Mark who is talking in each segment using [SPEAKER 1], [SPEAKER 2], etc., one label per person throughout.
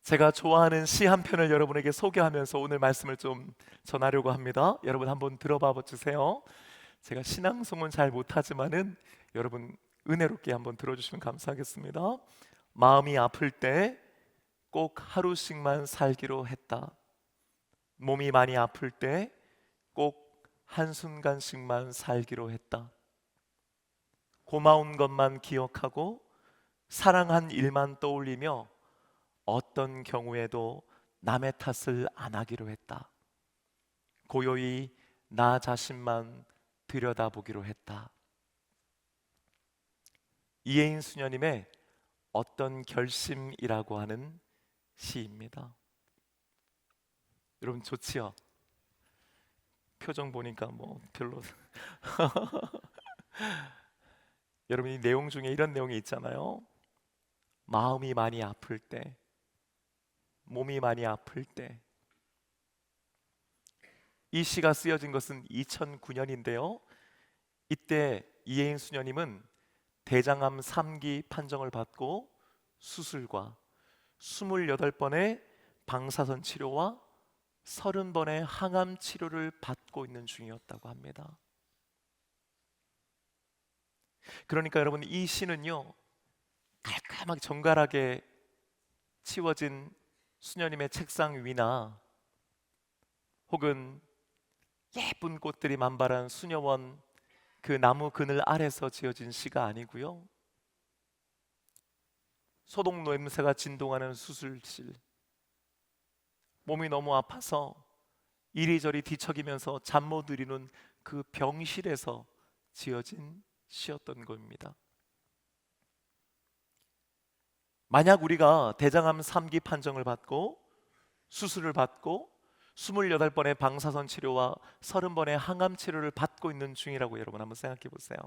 [SPEAKER 1] 제가 좋아하는 시 한 편을 여러분에게 소개하면서 오늘 말씀을 좀 전하려고 합니다. 여러분 한번 들어봐 주세요. 제가 신앙송은 잘 못하지만은 여러분 은혜롭게 한번 들어주시면 감사하겠습니다. 마음이 아플 때 꼭 하루씩만 살기로 했다. 몸이 많이 아플 때 꼭 한순간씩만 살기로 했다. 고마운 것만 기억하고 사랑한 일만 떠올리며 어떤 경우에도 남의 탓을 안 하기로 했다. 고요히 나 자신만 들여다보기로 했다. 이혜인 수녀님의 어떤 결심이라고 하는 시입니다. 여러분 좋지요? 표정 보니까 뭐 별로 여러분 이 내용 중에 이런 내용이 있잖아요. 마음이 많이 아플 때, 몸이 많이 아플 때. 이 시가 쓰여진 것은 2009년인데요. 이때 이혜인 수녀님은 대장암 3기 판정을 받고 수술과 28번의 방사선 치료와 30번의 항암 치료를 받고 있는 중이었다고 합니다. 그러니까 여러분 이 시는요, 깔끔하게 정갈하게 치워진 수녀님의 책상 위나 혹은 예쁜 꽃들이 만발한 수녀원 그 나무 그늘 아래서 지어진 시가 아니고요, 소독 냄새가 진동하는 수술실, 몸이 너무 아파서 이리저리 뒤척이면서 잠 못 이루는 그 병실에서 지어진 시였던 겁니다. 만약 우리가 대장암 3기 판정을 받고 수술을 받고 28번의 방사선 치료와 30번의 항암 치료를 받고 있는 중이라고 여러분 한번 생각해 보세요.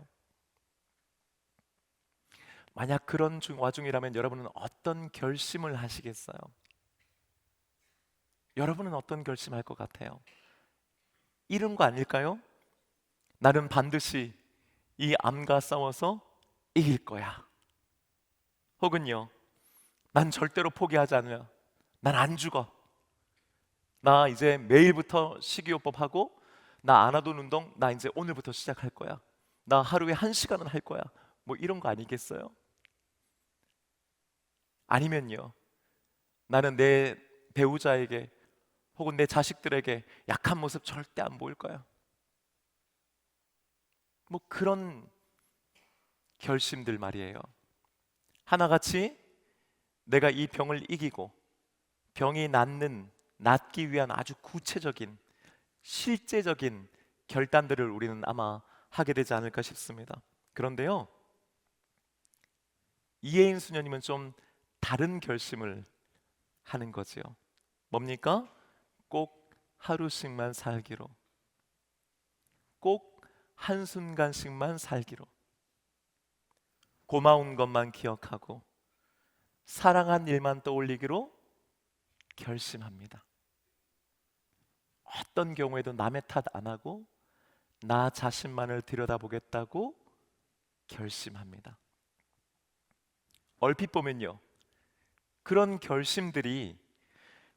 [SPEAKER 1] 만약 그런 와중이라면 여러분은 어떤 결심을 하시겠어요? 여러분은 어떤 결심할 것 같아요? 이런 거 아닐까요? 나는 반드시 이 암과 싸워서 이길 거야. 혹은요, 난 절대로 포기하지 않으려. 난 안 죽어. 나 이제 매일부터 식이요법하고 나 안아돈 운동 나 이제 오늘부터 시작할 거야. 나 하루에 1시간은 할 거야. 뭐 이런 거 아니겠어요? 아니면요, 나는 내 배우자에게 혹은 내 자식들에게 약한 모습 절대 안 보일 거야. 뭐 그런 결심들 말이에요. 하나같이 내가 이 병을 이기고 병이 낫기 위한 아주 구체적인 실제적인 결단들을 우리는 아마 하게 되지 않을까 싶습니다. 그런데요, 이혜인 수녀님은 좀 다른 결심을 하는 거지요. 뭡니까? 꼭 하루씩만 살기로, 꼭 한순간씩만 살기로, 고마운 것만 기억하고 사랑한 일만 떠올리기로 결심합니다. 어떤 경우에도 남의 탓 안 하고 나 자신만을 들여다보겠다고 결심합니다. 얼핏 보면요, 그런 결심들이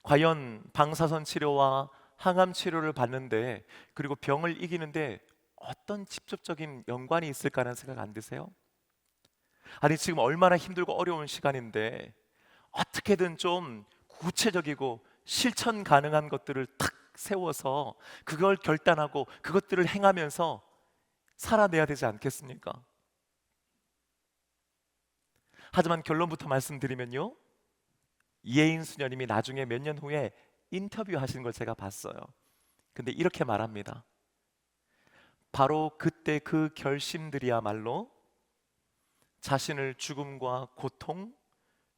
[SPEAKER 1] 과연 방사선 치료와 항암 치료를 받는데 그리고 병을 이기는데 어떤 직접적인 연관이 있을까라는 생각 안 드세요? 아니 지금 얼마나 힘들고 어려운 시간인데 어떻게든 좀 구체적이고 실천 가능한 것들을 탁 세워서 그걸 결단하고 그것들을 행하면서 살아내야 되지 않겠습니까? 하지만 결론부터 말씀드리면요, 이혜인 수녀님이 나중에 몇 년 후에 인터뷰 하시는 걸 제가 봤어요. 근데 이렇게 말합니다. 바로 그때 그 결심들이야말로 자신을 죽음과 고통,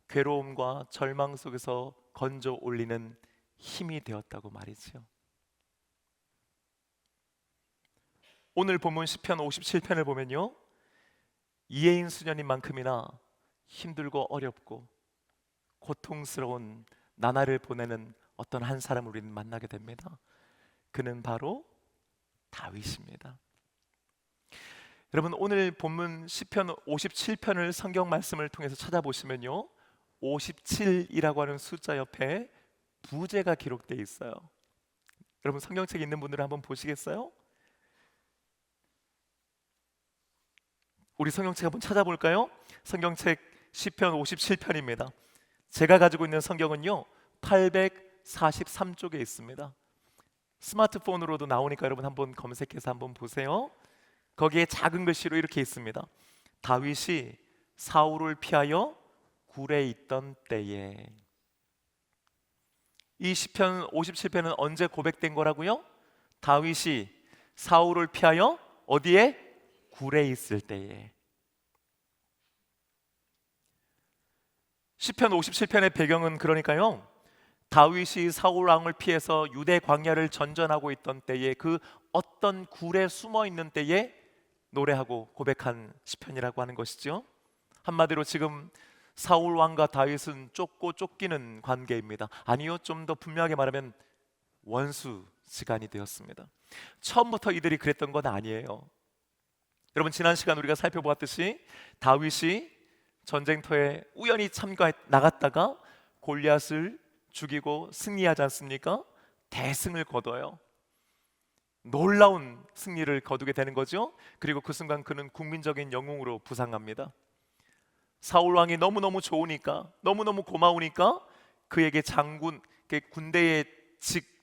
[SPEAKER 1] 괴로움과 절망 속에서 건져 올리는 힘이 되었다고 말이지요. 오늘 본문 시편 57편을 보면요, 이혜인 수녀님만큼이나 힘들고 어렵고 고통스러운 나날을 보내는 어떤 한 사람을 우리는 만나게 됩니다. 그는 바로 다윗입니다. 여러분 오늘 본문 시편 57편을 성경 말씀을 통해서 찾아보시면요, 57이라고 하는 숫자 옆에 부제가 기록되어 있어요. 여러분 성경책 있는 분들은 한번 보시겠어요? 우리 성경책 한번 찾아볼까요? 성경책 시편 57편입니다. 제가 가지고 있는 성경은요 843쪽에 있습니다. 스마트폰으로도 나오니까 여러분 한번 검색해서 한번 보세요. 거기에 작은 글씨로 이렇게 있습니다. 다윗이 사울을 피하여 굴에 있던 때에. 이 시편 57편은 언제 고백된 거라고요? 다윗이 사울을 피하여 어디에? 굴에 있을 때에. 시편 57편의 배경은 그러니까요 다윗이 사울 왕을 피해서 유대 광야를 전전하고 있던 때에 그 어떤 굴에 숨어 있는 때에 노래하고 고백한 시편이라고 하는 것이죠. 한마디로 지금 사울 왕과 다윗은 쫓고 쫓기는 관계입니다. 아니요, 좀 더 분명하게 말하면 원수지간이 되었습니다. 처음부터 이들이 그랬던 건 아니에요. 여러분 지난 시간 우리가 살펴보았듯이 다윗이 전쟁터에 우연히 나갔다가 골리앗을 죽이고 승리하지 않습니까? 대승을 거둬요. 놀라운 승리를 거두게 되는 거죠. 그리고 그 순간 그는 국민적인 영웅으로 부상합니다. 사울 왕이 너무너무 좋으니까, 너무너무 고마우니까 그에게 군대의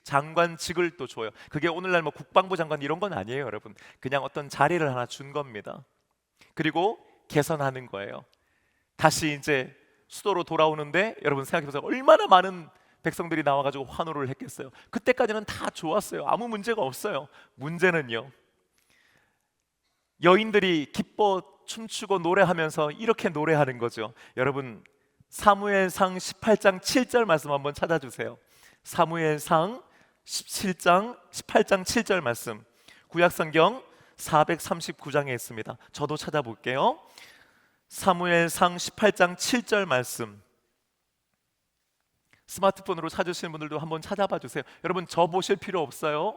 [SPEAKER 1] 장관직을 또 줘요. 그게 오늘날 뭐 국방부 장관 이런 건 아니에요, 여러분. 그냥 어떤 자리를 하나 준 겁니다. 그리고 개선하는 거예요. 다시 이제 수도로 돌아오는데 여러분 생각해보세요. 얼마나 많은 백성들이 나와가지고 환호를 했겠어요. 그때까지는 다 좋았어요. 아무 문제가 없어요. 문제는요, 여인들이 기뻐 춤추고 노래하면서 이렇게 노래하는 거죠. 여러분 사무엘상 18장 7절 말씀 한번 찾아주세요. 사무엘상 18장 7절 말씀, 구약성경 439장에 있습니다. 저도 찾아볼게요. 사무엘상 18장 7절 말씀, 스마트폰으로 찾으시는 분들도 한번 찾아봐 주세요. 여러분 저 보실 필요 없어요.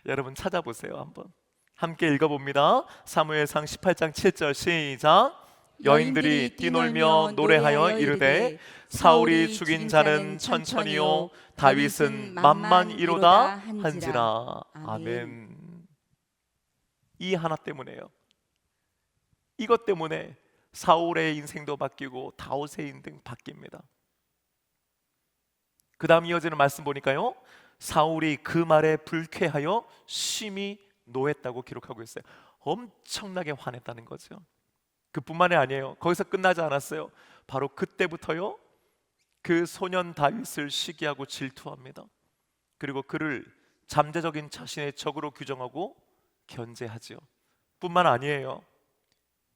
[SPEAKER 1] 여러분 찾아보세요. 한번 함께 읽어봅니다. 사무엘상 18장 7절 시작. 여인들이 뛰놀며 노래하여 이르되 사울이 죽인 자는 천천히요 다윗은 만만이로다 한지라. 아멘. 이 하나 때문에요. 이것 때문에 사울의 인생도 바뀌고 다윗의 인생 바뀝니다. 그 다음 이어지는 말씀 보니까요 사울이 그 말에 불쾌하여 심히 노했다고 기록하고 있어요. 엄청나게 화냈다는 거죠. 그뿐만이 아니에요. 거기서 끝나지 않았어요. 바로 그때부터요 그 소년 다윗을 시기하고 질투합니다. 그리고 그를 잠재적인 자신의 적으로 규정하고 견제하죠. 뿐만 아니에요.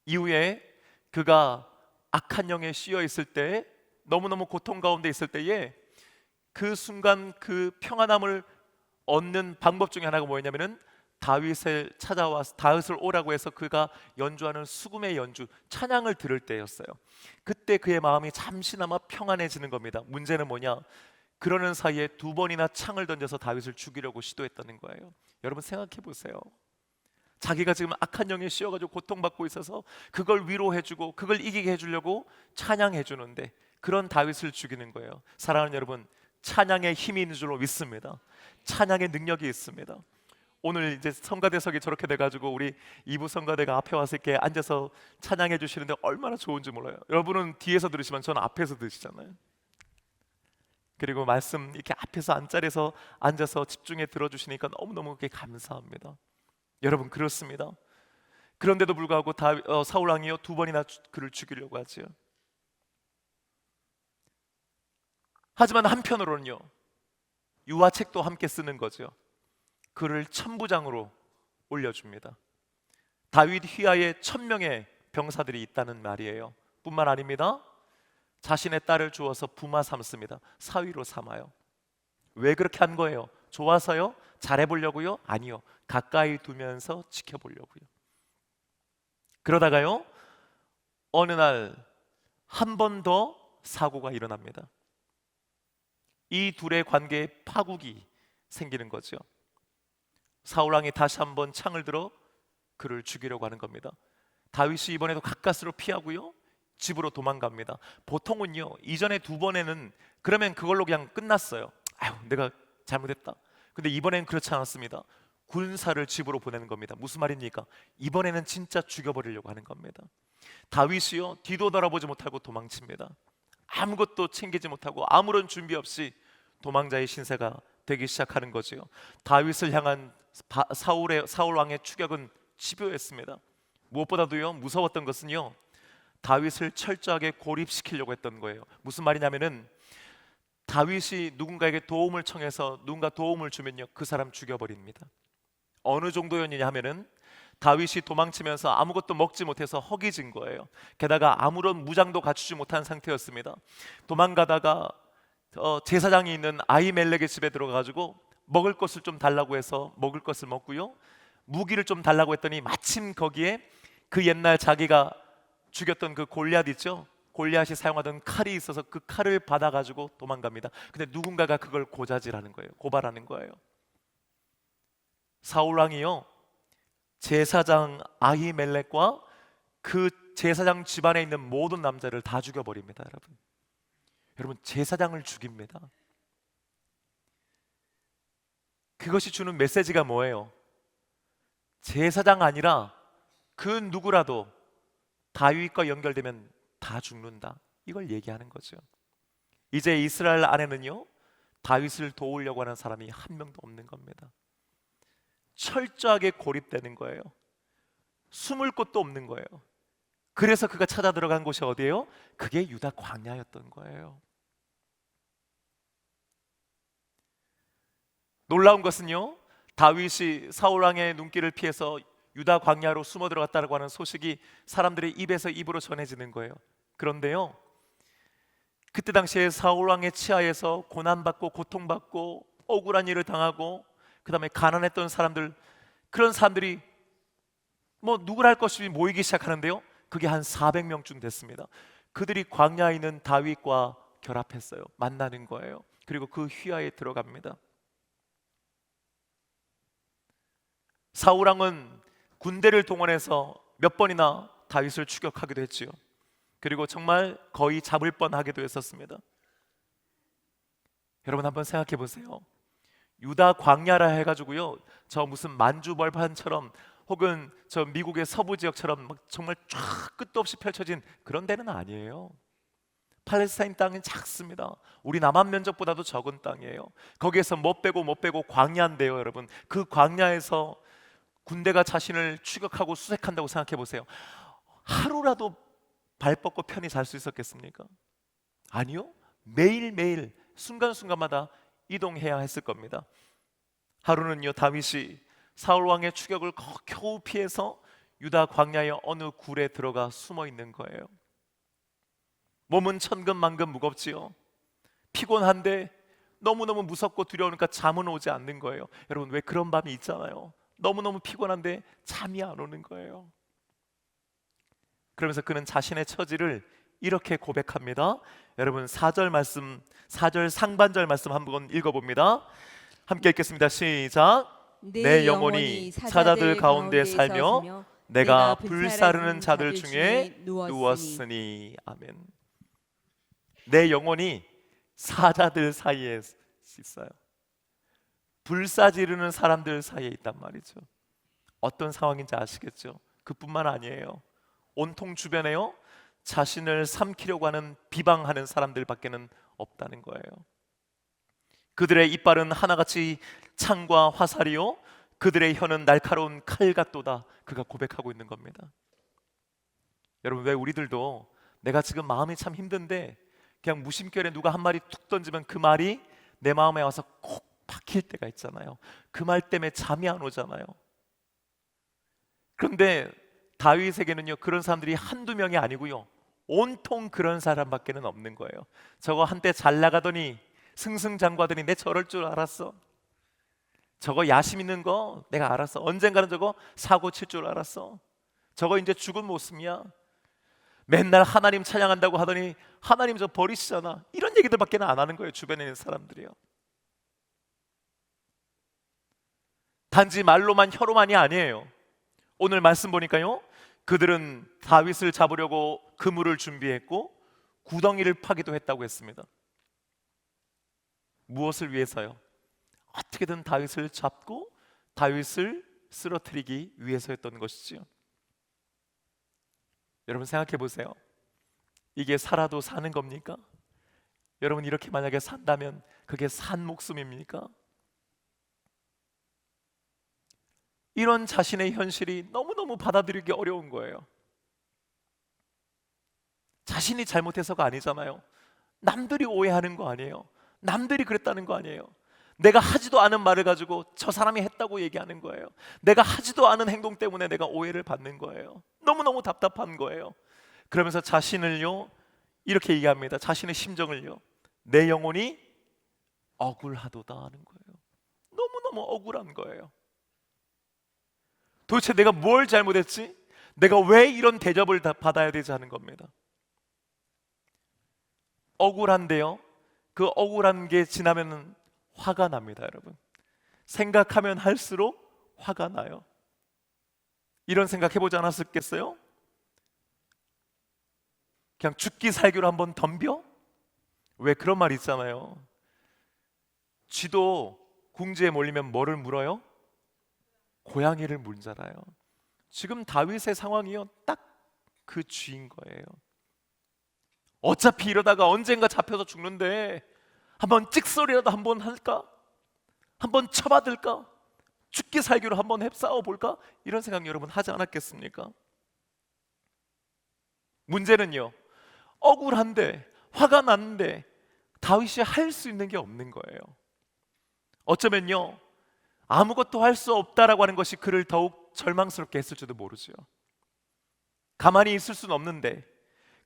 [SPEAKER 1] 이후에 그가 악한 영에 씌여 있을 때, 너무너무 고통 가운데 있을 때에 그 순간 그 평안함을 얻는 방법 중에 하나가 뭐였냐면은 다윗을 찾아와서 다윗을 오라고 해서 그가 연주하는 수금의 연주, 찬양을 들을 때였어요. 그때 그의 마음이 잠시나마 평안해지는 겁니다. 문제는 뭐냐? 그러는 사이에 2번이나 창을 던져서 다윗을 죽이려고 시도했다는 거예요. 여러분 생각해 보세요. 자기가 지금 악한 영에 씌어가지고 고통받고 있어서 그걸 위로해주고 그걸 이기게 해주려고 찬양해주는데 그런 다윗을 죽이는 거예요. 사랑하는 여러분, 찬양의 힘이 있는 줄로 믿습니다. 찬양의 능력이 있습니다. 오늘 이제 성가대석이 저렇게 돼가지고 우리 2부 성가대가 앞에 와서 이렇게 앉아서 찬양해 주시는데 얼마나 좋은지 몰라요. 여러분은 뒤에서 들으시면 저는 앞에서 들으시잖아요. 그리고 말씀 이렇게 앞에서 안자리에서 앉아서 집중해 들어주시니까 너무너무 그게 감사합니다. 여러분 그렇습니다. 그런데도 불구하고 사울 왕이요 2번이나 그를 죽이려고 하지요. 하지만 한편으로는요 유화책도 함께 쓰는 거죠. 그를 천부장으로 올려줍니다. 다윗 휘하에 1000명의 병사들이 있다는 말이에요. 뿐만 아닙니다. 자신의 딸을 주어서 부마 삼습니다. 사위로 삼아요. 왜 그렇게 한 거예요? 좋아서요? 잘해보려고요? 아니요. 가까이 두면서 지켜보려고요. 그러다가요 어느 날 한 번 더 사고가 일어납니다. 이 둘의 관계에 파국이 생기는 거죠. 사울왕이 다시 한번 창을 들어 그를 죽이려고 하는 겁니다. 다윗이 이번에도 가까스로 피하고요 집으로 도망갑니다. 보통은요, 이전에 두 번에는 그러면 그걸로 그냥 끝났어요. 아유, 내가 잘못했다. 근데 이번엔 그렇지 않았습니다. 군사를 집으로 보내는 겁니다. 무슨 말입니까? 이번에는 진짜 죽여버리려고 하는 겁니다. 다윗이요, 뒤도 돌아보지 못하고 도망칩니다. 아무것도 챙기지 못하고 아무런 준비 없이 도망자의 신세가 되기 시작하는 거지요. 다윗을 향한 사울 왕의 추격은 집요했습니다. 무엇보다도요, 무서웠던 것은요, 다윗을 철저하게 고립시키려고 했던 거예요. 무슨 말이냐면은 다윗이 누군가에게 도움을 청해서 누군가 도움을 주면요, 그 사람 죽여버립니다. 어느 정도였느냐 하면은 다윗이 도망치면서 아무것도 먹지 못해서 허기진 거예요. 게다가 아무런 무장도 갖추지 못한 상태였습니다. 도망가다가 제사장이 있는 아히멜렉의 집에 들어가가지고 먹을 것을 좀 달라고 해서 먹을 것을 먹고요, 무기를 좀 달라고 했더니 마침 거기에 그 옛날 자기가 죽였던 그 골리앗 있죠? 골리앗이 사용하던 칼이 있어서 그 칼을 받아가지고 도망갑니다. 근데 누군가가 그걸 고자질하는 거예요. 고발하는 거예요. 사울왕이요, 제사장 아히멜렉과 그 제사장 집안에 있는 모든 남자를 다 죽여버립니다. 여러분, 제사장을 죽입니다. 그것이 주는 메시지가 뭐예요? 제사장 아니라 그 누구라도 다윗과 연결되면 다 죽는다, 이걸 얘기하는 거죠. 이제 이스라엘 안에는요, 다윗을 도우려고 하는 사람이 한 명도 없는 겁니다. 철저하게 고립되는 거예요. 숨을 곳도 없는 거예요. 그래서 그가 찾아 들어간 곳이 어디예요? 그게 유다 광야였던 거예요. 놀라운 것은요, 다윗이 사울 왕의 눈길을 피해서 유다 광야로 숨어 들어갔다고 하는 소식이 사람들의 입에서 입으로 전해지는 거예요. 그런데요, 그때 당시에 사울 왕의 치하에서 고난받고 고통받고 억울한 일을 당하고 그 다음에 가난했던 사람들, 그런 사람들이 뭐 누구랄 것 없이 모이기 시작하는데요, 그게 한 400명쯤 됐습니다. 그들이 광야에 있는 다윗과 결합했어요. 만나는 거예요. 그리고 그 휘하에 들어갑니다. 사울왕은 군대를 동원해서 몇 번이나 다윗을 추격하기도 했지요. 그리고 정말 거의 잡을 뻔하기도 했었습니다. 여러분, 한번 생각해 보세요. 유다 광야라 해가지고요, 저 무슨 만주벌판처럼 혹은 저 미국의 서부 지역처럼 막 정말 쫙 끝도 없이 펼쳐진 그런 데는 아니에요. 팔레스타인 땅은 작습니다. 우리 남한 면적보다도 적은 땅이에요. 거기에서 못 빼고 광야인데요, 여러분. 그 광야에서 군대가 자신을 추격하고 수색한다고 생각해 보세요. 하루라도 발 뻗고 편히 잘 수 있었겠습니까? 아니요. 매일매일 순간순간마다 이동해야 했을 겁니다. 하루는요, 다윗이 사울 왕의 추격을 겨우 피해서 유다 광야의 어느 굴에 들어가 숨어 있는 거예요. 몸은 천근만근 무겁지요. 피곤한데 너무너무 무섭고 두려우니까 잠은 오지 않는 거예요. 여러분, 왜 그런 밤이 있잖아요. 너무너무 피곤한데 잠이 안 오는 거예요. 그러면서 그는 자신의 처지를 이렇게 고백합니다. 여러분, 4절 상반절 말씀 한번 읽어봅니다. 함께 읽겠습니다. 시작. 내 영혼이 사자들 가운데 살며 내가 불사르는 자들 중에 누웠으니. 아멘. 내 영혼이 사자들 사이에 있어요. 불사지르는 사람들 사이에 있단 말이죠. 어떤 상황인지 아시겠죠? 그뿐만 아니에요. 온통 주변에요, 자신을 삼키려고 하는 비방하는 사람들밖에는 없다는 거예요. 그들의 이빨은 하나같이 창과 화살이요, 그들의 혀는 날카로운 칼 같도다. 그가 고백하고 있는 겁니다. 여러분, 왜 우리들도 내가 지금 마음이 참 힘든데 그냥 무심결에 누가 한 마디 툭 던지면 그 말이 내 마음에 와서 콕 박힐 때가 있잖아요. 그 말 때문에 잠이 안 오잖아요. 그런데 다윗에게는요, 그런 사람들이 한두 명이 아니고요, 온통 그런 사람밖에는 없는 거예요. 저거 한때 잘 나가더니 승승장구하더니 내 저럴 줄 알았어. 저거 야심 있는 거 내가 알았어. 언젠가는 저거 사고 칠 줄 알았어. 저거 이제 죽은 모습이야. 맨날 하나님 찬양한다고 하더니 하나님 저 버리시잖아. 이런 얘기들밖에 안 하는 거예요, 주변에 있는 사람들이요. 단지 말로만 혀로만이 아니에요. 오늘 말씀 보니까요, 그들은 다윗을 잡으려고 그물을 준비했고 구덩이를 파기도 했다고 했습니다. 무엇을 위해서요? 어떻게든 다윗을 잡고 다윗을 쓰러뜨리기 위해서였던 것이지요. 여러분 생각해 보세요. 이게 살아도 사는 겁니까? 여러분 이렇게 만약에 산다면 그게 산 목숨입니까? 이런 자신의 현실이 너무너무 받아들이기 어려운 거예요. 자신이 잘못해서가 아니잖아요. 남들이 오해하는 거 아니에요. 남들이 그랬다는 거 아니에요. 내가 하지도 않은 말을 가지고 저 사람이 했다고 얘기하는 거예요. 내가 하지도 않은 행동 때문에 내가 오해를 받는 거예요. 너무너무 답답한 거예요. 그러면서 자신을요 이렇게 얘기합니다. 자신의 심정을요, 내 영혼이 억울하도다 하는 거예요. 너무너무 억울한 거예요. 도대체 내가 뭘 잘못했지? 내가 왜 이런 대접을 받아야 되지 하는 겁니다. 억울한데요, 그 억울한 게 지나면 화가 납니다. 여러분 생각하면 할수록 화가 나요. 이런 생각 해보지 않았겠어요? 그냥 죽기 살기로 한번 덤벼? 왜 그런 말 있잖아요. 쥐도 궁지에 몰리면 뭐를 물어요? 고양이를 물잖아요. 지금 다윗의 상황이요 딱 그 쥐인 거예요. 어차피 이러다가 언젠가 잡혀서 죽는데 한번 찍소리라도 한번 할까? 한번 쳐받을까? 죽기 살기로 한번 싸워볼까? 이런 생각 여러분 하지 않았겠습니까? 문제는요, 억울한데 화가 났는데 다윗이 할 수 있는 게 없는 거예요. 어쩌면요 아무것도 할 수 없다라고 하는 것이 그를 더욱 절망스럽게 했을지도 모르죠. 가만히 있을 수는 없는데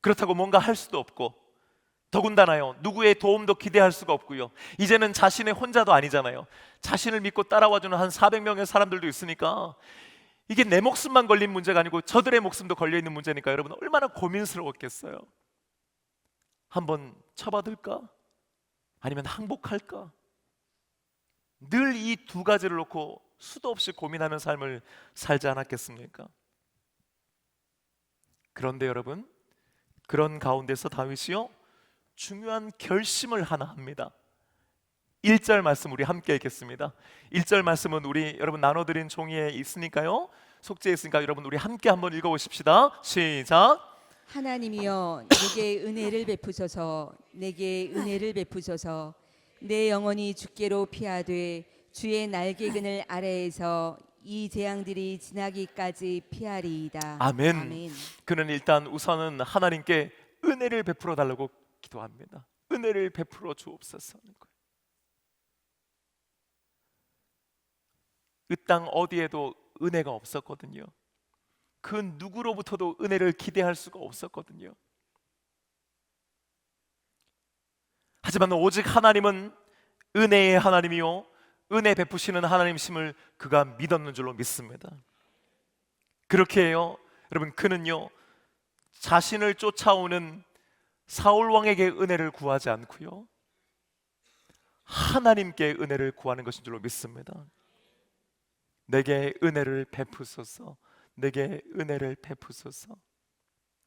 [SPEAKER 1] 그렇다고 뭔가 할 수도 없고, 더군다나요 누구의 도움도 기대할 수가 없고요, 이제는 자신의 혼자도 아니잖아요. 자신을 믿고 따라와주는 한 400명의 사람들도 있으니까 이게 내 목숨만 걸린 문제가 아니고 저들의 목숨도 걸려있는 문제니까 여러분 얼마나 고민스러웠겠어요. 한번 쳐받을까? 아니면 항복할까? 늘 이 두 가지를 놓고 수도 없이 고민하는 삶을 살지 않았겠습니까? 그런데 여러분 그런 가운데서 다윗이요 중요한 결심을 하나 합니다. 1절 말씀 우리 함께 읽겠습니다. 1절 말씀은 우리 여러분 나눠드린 종이에 있으니까요, 속지에 있으니까 여러분 우리 함께 한번 읽어보십시다. 시작.
[SPEAKER 2] 하나님이여 내게 은혜를 베푸소서. 내게 은혜를 베푸소서. 내 영혼이 주께로 피하되 주의 날개근을 아래에서 이 재앙들이 지나기까지 피하리이다.
[SPEAKER 1] 아멘.
[SPEAKER 2] 아멘.
[SPEAKER 1] 그는 일단 우선은 하나님께 은혜를 베풀어 달라고 기도합니다. 은혜를 베풀어 주옵소서 하는 거예요. 이 땅 어디에도 은혜가 없었거든요. 그 누구로부터도 은혜를 기대할 수가 없었거든요. 하지만 오직 하나님은 은혜의 하나님이요 은혜 베푸시는 하나님이심을 그가 믿었는 줄로 믿습니다. 그렇게 해요 여러분, 그는요 자신을 쫓아오는 사울 왕에게 은혜를 구하지 않고요 하나님께 은혜를 구하는 것인 줄로 믿습니다. 내게 은혜를 베푸소서. 내게 은혜를 베푸소서.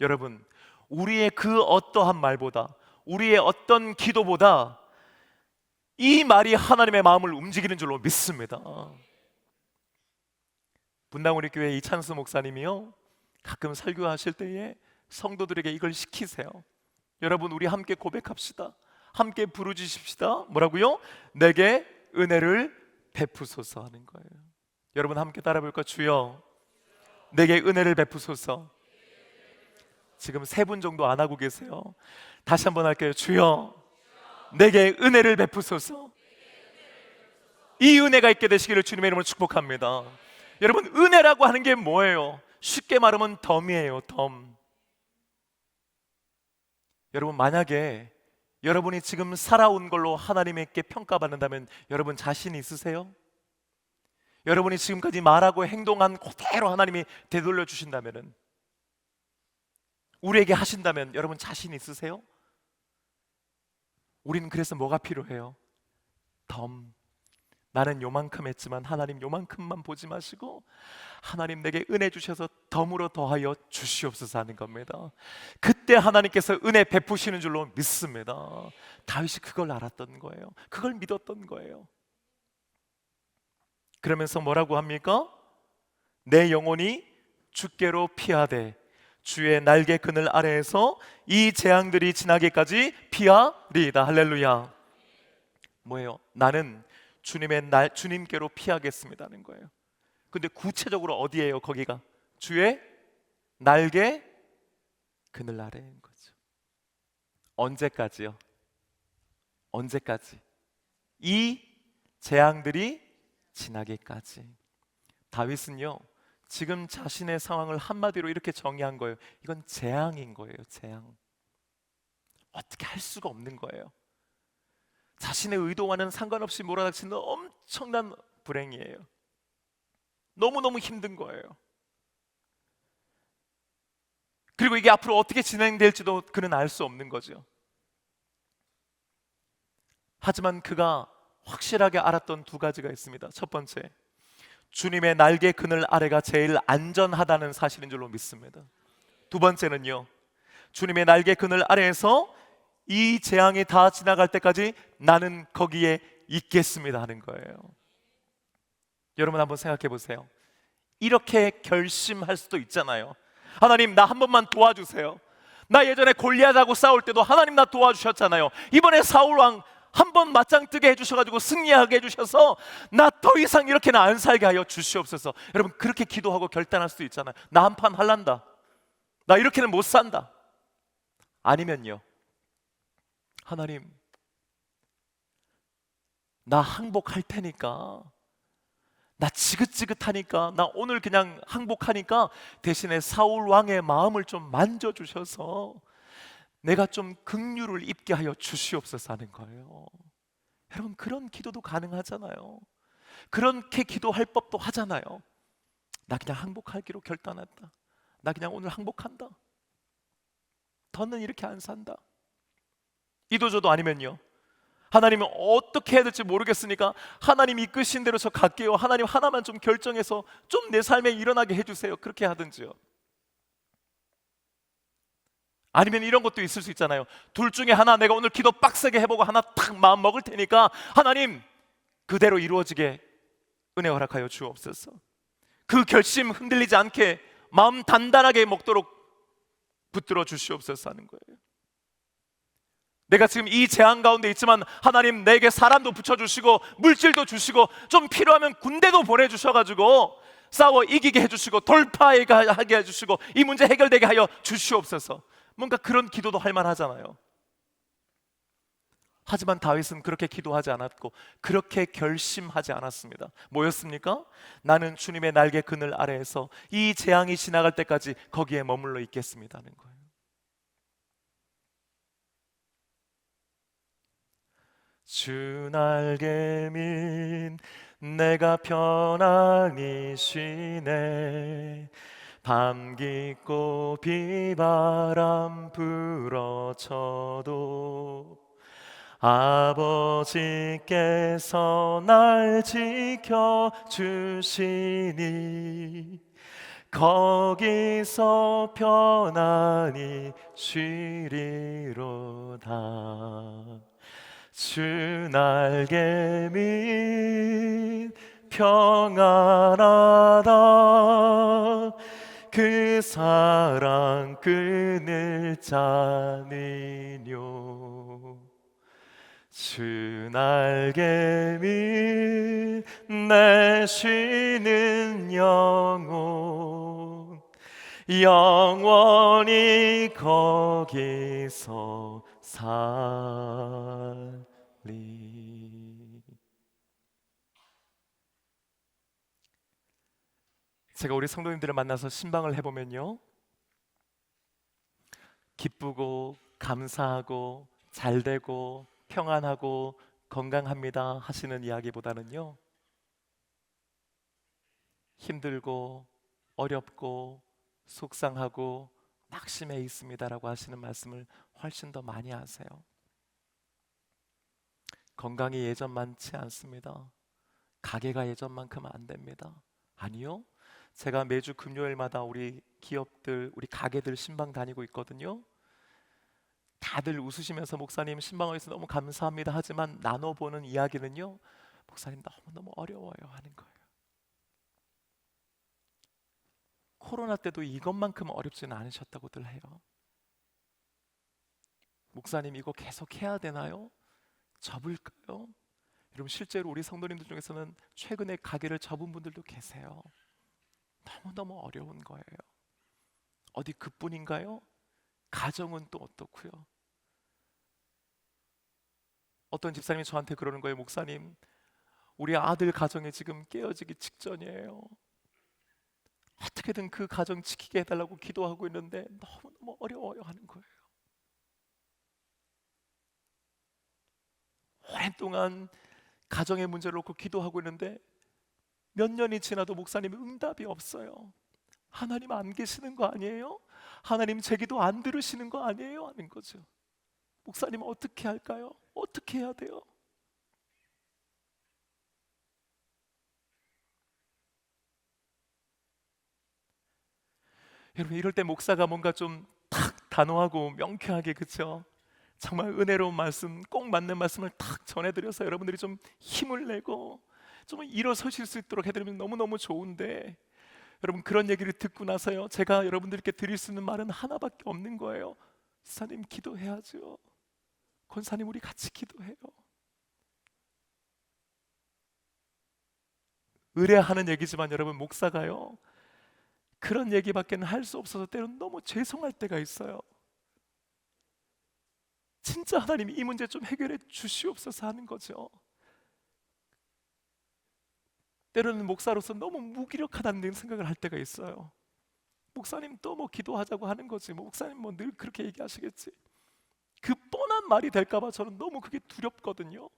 [SPEAKER 1] 여러분 우리의 그 어떠한 말보다, 우리의 어떤 기도보다 이 말이 하나님의 마음을 움직이는 줄로 믿습니다. 분당 우리 교회 이찬수 목사님이요 가끔 설교하실 때에 성도들에게 이걸 시키세요. 여러분 우리 함께 고백합시다. 함께 부르짖읍시다. 뭐라고요? 내게 은혜를 베푸소서 하는 거예요. 여러분 함께 따라 볼까? 주여 내게 은혜를 베푸소서. 지금 3분 정도 안 하고 계세요. 다시 한번 할게요. 주여 내게 은혜를 베푸소서. 이 은혜가 있게 되시기를 주님의 이름으로 축복합니다. 여러분 은혜라고 하는 게 뭐예요? 쉽게 말하면 덤이에요. 덤. 여러분 만약에 여러분이 지금 살아온 걸로 하나님께 평가받는다면 여러분 자신 있으세요? 여러분이 지금까지 말하고 행동한 그대로 하나님이 되돌려 주신다면, 우리에게 하신다면 여러분 자신 있으세요? 우리는 그래서 뭐가 필요해요? 덤. 나는 요만큼 했지만 하나님 요만큼만 보지 마시고 하나님 내게 은혜 주셔서 덤으로 더하여 주시옵소서 하는 겁니다. 그때 하나님께서 은혜 베푸시는 줄로 믿습니다. 다윗이 그걸 알았던 거예요. 그걸 믿었던 거예요. 그러면서 뭐라고 합니까? 내 영혼이 주께로 피하되 주의 날개 그늘 아래에서 이 재앙들이 지나기까지 피하리이다. 할렐루야. 뭐예요? 나는 주님께로 피하겠습니다는 거예요. 근데 구체적으로 어디예요? 거기가 주의 날개 그늘 아래인 거죠. 언제까지요? 언제까지? 이 재앙들이 지나기까지. 다윗은요 지금 자신의 상황을 한마디로 이렇게 정의한 거예요. 이건 재앙인 거예요. 재앙. 어떻게 할 수가 없는 거예요. 자신의 의도와는 상관없이 몰아닥치는 엄청난 불행이에요. 너무너무 힘든 거예요. 그리고 이게 앞으로 어떻게 진행될지도 그는 알 수 없는 거죠. 하지만 그가 확실하게 알았던 두 가지가 있습니다. 첫 번째, 주님의 날개 그늘 아래가 제일 안전하다는 사실인 줄로 믿습니다. 두 번째는요, 주님의 날개 그늘 아래에서 이 재앙이 다 지나갈 때까지 나는 거기에 있겠습니다 하는 거예요. 여러분 한번 생각해 보세요. 이렇게 결심할 수도 있잖아요. 하나님 나 한 번만 도와주세요. 나 예전에 골리앗하고 싸울 때도 하나님 나 도와주셨잖아요. 이번에 사울 왕 한 번 맞짱 뜨게 해주셔가지고 승리하게 해주셔서 나 더 이상 이렇게는 안 살게 하여 주시옵소서. 여러분 그렇게 기도하고 결단할 수도 있잖아요. 나 한 판 할란다. 나 이렇게는 못 산다. 아니면요, 하나님 나 항복할 테니까, 나 지긋지긋하니까, 나 오늘 그냥 항복하니까 대신에 사울 왕의 마음을 좀 만져주셔서 내가 좀 긍휼을 입게 하여 주시옵소서 하는 거예요. 여러분 그런 기도도 가능하잖아요. 그렇게 기도할 법도 하잖아요. 나 그냥 항복하기로 결단했다. 나 그냥 오늘 항복한다. 더는 이렇게 안 산다. 이도저도 아니면요, 하나님은 어떻게 해야 될지 모르겠으니까 하나님 이끄신 대로 저 갈게요. 하나님 하나만 좀 결정해서 좀 내 삶에 일어나게 해주세요. 그렇게 하든지요. 아니면 이런 것도 있을 수 있잖아요. 둘 중에 하나, 내가 오늘 기도 빡세게 해보고 하나 탁 마음 먹을 테니까 하나님 그대로 이루어지게 은혜 허락하여 주옵소서. 그 결심 흔들리지 않게 마음 단단하게 먹도록 붙들어 주시옵소서 하는 거예요. 내가 지금 이 재앙 가운데 있지만 하나님 내게 사람도 붙여주시고 물질도 주시고 좀 필요하면 군대도 보내주셔가지고 싸워 이기게 해주시고 돌파하게 해주시고 이 문제 해결되게 하여 주시옵소서. 뭔가 그런 기도도 할 만하잖아요. 하지만 다윗은 그렇게 기도하지 않았고 그렇게 결심하지 않았습니다. 뭐였습니까? 나는 주님의 날개 그늘 아래에서 이 재앙이 지나갈 때까지 거기에 머물러 있겠습니다는 거예요. 주 날개 민 내가 편안히 쉬네. 밤 깊고 비바람 불어쳐도 아버지께서 날 지켜주시니 거기서 편안히 쉬리로다. 주 날개 밑 평안하다. 그 사랑 끊을 자는요. 주 날개 밑 내 쉬는 영혼 영원히 거기서 살리. 제가 우리 성도님들을 만나서 신방을 해보면요, 기쁘고 감사하고 잘되고 평안하고 건강합니다 하시는 이야기보다는요, 힘들고 어렵고 속상하고 낙심해 있습니다라고 하시는 말씀을 훨씬 더 많이 하세요. 건강이 예전만치 않습니다. 가게가 예전만큼은 안 됩니다. 아니요. 제가 매주 금요일마다 우리 기업들, 우리 가게들 신방 다니고 있거든요. 다들 웃으시면서 목사님 신방을 해서 너무 감사합니다 하지만 나눠보는 이야기는요, 목사님 너무너무 어려워요 하는 거예요. 코로나 때도 이것만큼 어렵지는 않으셨다고들 해요. 목사님 이거 계속 해야 되나요? 접을까요? 여러분 실제로 우리 성도님들 중에서는 최근에 가게를 접은 분들도 계세요. 너무너무 어려운 거예요. 어디 그뿐인가요? 가정은 또 어떻고요? 어떤 집사님이 저한테 그러는 거예요. 목사님, 우리 아들 가정이 지금 깨어지기 직전이에요. 어떻게든 그 가정 지키게 해달라고 기도하고 있는데 너무너무 어려워요 하는 거예요. 오랜 동안 가정의 문제를 놓고 기도하고 있는데 몇 년이 지나도 목사님 응답이 없어요. 하나님 안 계시는 거 아니에요? 하나님 제 기도 안 들으시는 거 아니에요? 하는 거죠. 목사님 어떻게 할까요? 어떻게 해야 돼요? 여러분 이럴 때 목사가 뭔가 좀 탁 단호하고 명쾌하게, 그쵸? 정말 은혜로운 말씀, 꼭 맞는 말씀을 탁 전해드려서 여러분들이 좀 힘을 내고 좀 일어서실 수 있도록 해드리면 너무너무 좋은데, 여러분 그런 얘기를 듣고 나서요, 제가 여러분들께 드릴 수 있는 말은 하나밖에 없는 거예요. 지사님 기도해야죠. 권사님 우리 같이 기도해요. 의뢰하는 얘기지만 여러분 목사가요, 그런 얘기밖에는 할 수 없어서 때로는 너무 죄송할 때가 있어요. 진짜 하나님 이 문제 좀 해결해 주시옵소서 하는 거죠. 때로는 목사로서 너무 무기력하다는 생각을 할 때가 있어요. 목사님 또 뭐 기도하자고 하는 거지, 목사님 뭐 늘 그렇게 얘기하시겠지. 그 뻔한 말이 될까 봐 저는 너무 그게 두렵거든요.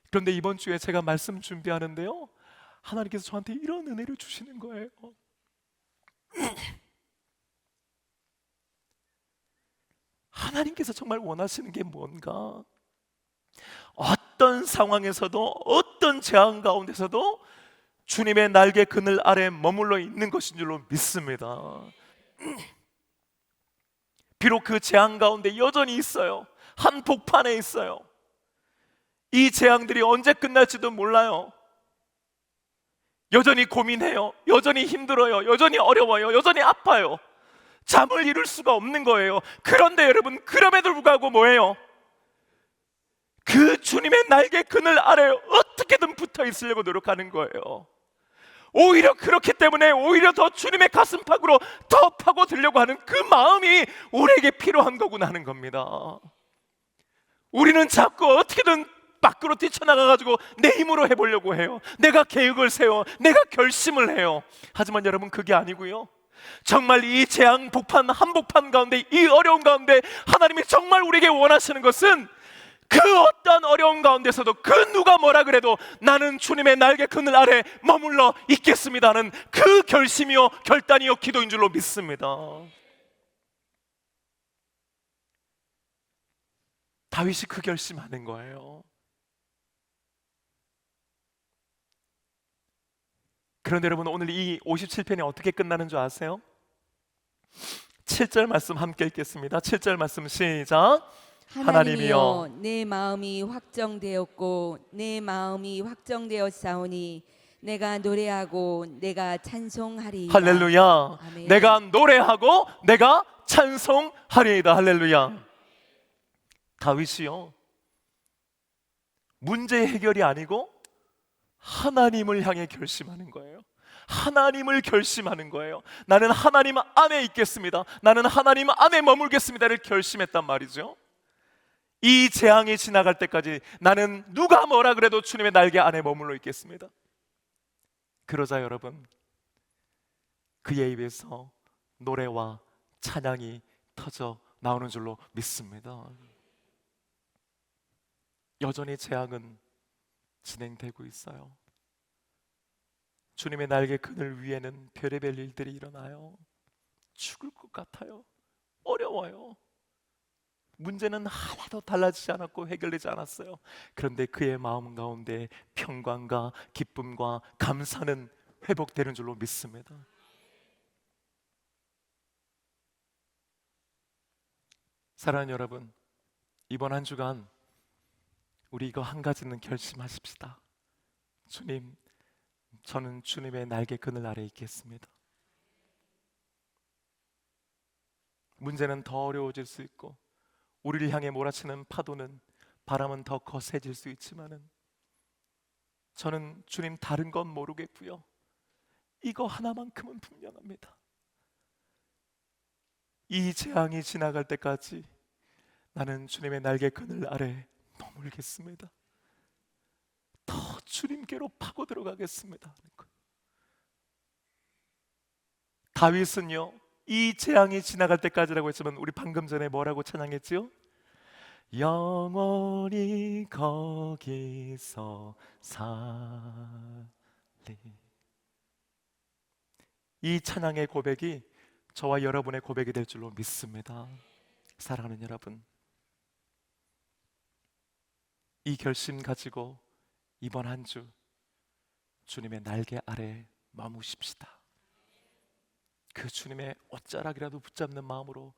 [SPEAKER 1] 그런데 이번 주에 제가 말씀 준비하는데요, 하나님께서 저한테 이런 은혜를 주시는 거예요. 하나님께서 정말 원하시는 게 뭔가? 어떤 상황에서도, 어떤 재앙 가운데서도 주님의 날개 그늘 아래 머물러 있는 것인 줄로 믿습니다. 비록 그 재앙 가운데 여전히 있어요. 한복판에 있어요. 이 재앙들이 언제 끝날지도 몰라요. 여전히 고민해요. 여전히 힘들어요. 여전히 어려워요. 여전히 아파요. 잠을 이룰 수가 없는 거예요. 그런데 여러분, 그럼에도 불구하고 뭐예요? 그 주님의 날개 그늘 아래에 어떻게든 붙어 있으려고 노력하는 거예요. 오히려 그렇기 때문에 오히려 더 주님의 가슴팍으로 더 파고들려고 하는 그 마음이 우리에게 필요한 거구나 하는 겁니다. 우리는 자꾸 어떻게든 밖으로 뛰쳐나가가지고 내 힘으로 해보려고 해요. 내가 계획을 세워, 내가 결심을 해요. 하지만 여러분 그게 아니고요, 정말 이 재앙 복판 한복판 가운데, 이 어려운 가운데 하나님이 정말 우리에게 원하시는 것은 그 어떤 어려운 가운데서도 그 누가 뭐라 그래도 나는 주님의 날개 그늘 아래 머물러 있겠습니다는 그 결심이요 결단이요 기도인 줄로 믿습니다. 다윗이 그 결심하는 거예요. 그런데 여러분 오늘 이 57편이 어떻게 끝나는 줄 아세요? 7절 말씀 함께 읽겠습니다. 7절 말씀 시작.
[SPEAKER 2] 하나님이여 내 마음이 확정되었고 내 마음이 확정되었사오니 내가 노래하고 내가 찬송하리이다.
[SPEAKER 1] 할렐루야.
[SPEAKER 2] 아멘.
[SPEAKER 1] 내가 노래하고 내가 찬송하리이다. 할렐루야. 다윗이요, 문제 해결이 아니고 하나님을 향해 결심하는 거예요. 하나님을 결심하는 거예요. 나는 하나님 안에 있겠습니다. 나는 하나님 안에 머물겠습니다를 결심했단 말이죠. 이 재앙이 지나갈 때까지 나는 누가 뭐라 그래도 주님의 날개 안에 머물러 있겠습니다. 그러자 여러분, 그의 입에서 노래와 찬양이 터져 나오는 줄로 믿습니다. 여전히 재앙은 진행되고 있어요. 주님의 날개 그늘 위에는 별의별 일들이 일어나요. 죽을 것 같아요. 어려워요. 문제는 하나도 달라지지 않았고 해결되지 않았어요. 그런데 그의 마음 가운데 평강과 기쁨과 감사는 회복되는 줄로 믿습니다. 사랑하는 여러분, 이번 한 주간 우리 이거 한 가지는 결심하십시다. 주님, 저는 주님의 날개 그늘 아래 있겠습니다. 문제는 더 어려워질 수 있고 우리를 향해 몰아치는 파도는, 바람은 더 거세질 수 있지만은 저는 주님 다른 건 모르겠고요, 이거 하나만큼은 분명합니다. 이 재앙이 지나갈 때까지 나는 주님의 날개 그늘 아래 머물겠습니다. 더 주님께로 파고 들어가겠습니다. 다윗은요, 이 재앙이 지나갈 때까지라고 했지만 우리 방금 전에 뭐라고 찬양했지요? 영원히 거기서 살리. 이 찬양의 고백이 저와 여러분의 고백이 될 줄로 믿습니다. 사랑하는 여러분, 이 결심 가지고 이번 한 주 주님의 날개 아래 머무십시다. 그 주님의 옷자락이라도 붙잡는 마음으로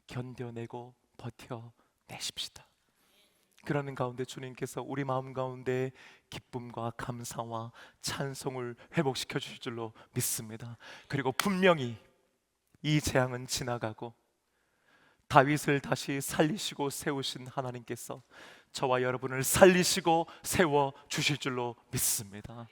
[SPEAKER 1] 견뎌내고 버텨내십시다. 그러는 가운데 주님께서 우리 마음 가운데 기쁨과 감사와 찬송을 회복시켜 주실 줄로 믿습니다. 그리고 분명히 이 재앙은 지나가고 다윗을 다시 살리시고 세우신 하나님께서 저와 여러분을 살리시고 세워 주실 줄로 믿습니다.